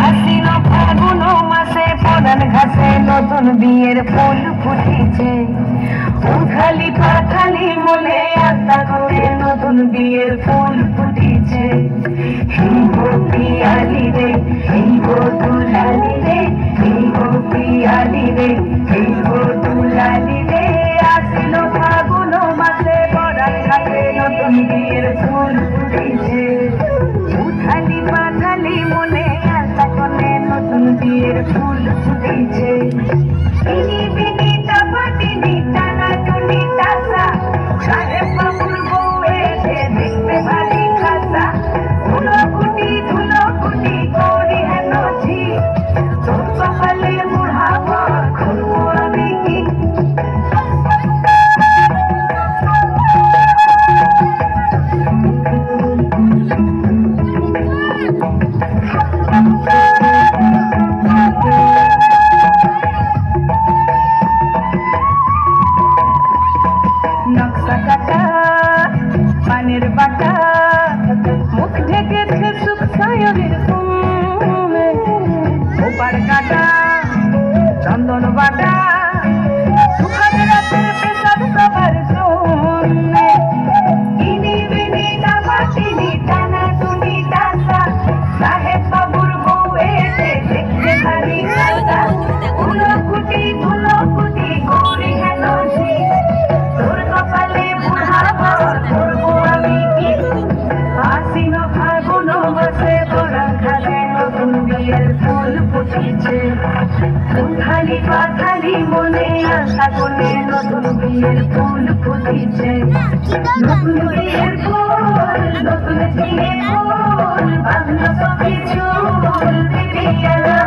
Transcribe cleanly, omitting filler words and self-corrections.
আশ্বিন ফাগুন মাসে পরান ঘাসে নতুন বিয়ের ফুল ফুটেছে। উঠালি পাথালি মনে আশা করে নতুন বিয়ের ফুল ফুটেছে। এই গো পিয়ালি রে, এই গো দুলালি রে, এই গো পিয়ালি রে, এই গো দুলালি রে। আশ্বিন ফাগুন মাসে পরান ঘাসে নতুন বিয়ের ফুল ফুটেছে। উঠালি পাথালি মনে আশা করে নতুন বিয়ের ফুল ফুটেছে। বিনি বিনি টাপাটিনি টানা টুনি টাসা, সাহেব বাবুর বউ এসে দেখবে ভারী খাসা। ধুলো কুটি করি হেন ঝি, তোর কপালে বুড়াবো খুলবো আমি কি। নকশা কাটা পানের বাটা, মুখ ঢেকেছে সুখ সায়রের ঘুমে। ওপার কাটা চন্দন বাটা, সুখের রাতের পেশাদ সবার শুনে। ইনি বিনি টাপাটিনি টানা টুনি টাসা, সাহেব বাবুর বউ এসে দেখতে ভারী খাসা। ধুলো কুটি করি হেন ঝি, তোর কপালে বুড়াবো ধরবো আমি কি। আশ্বিন ফাগুন মাসে পরান ঘাসে নতুন বিয়ের ফুল ফুটেছে। উঠালি পাথালি মনে আশা করে নতুন বিয়ের ফুল ফুটেছে। নতুন বিয়ের ফুল, নতুন বিয়ের ফুল, বাঁধলো সবে চুল দিদিয়ারা।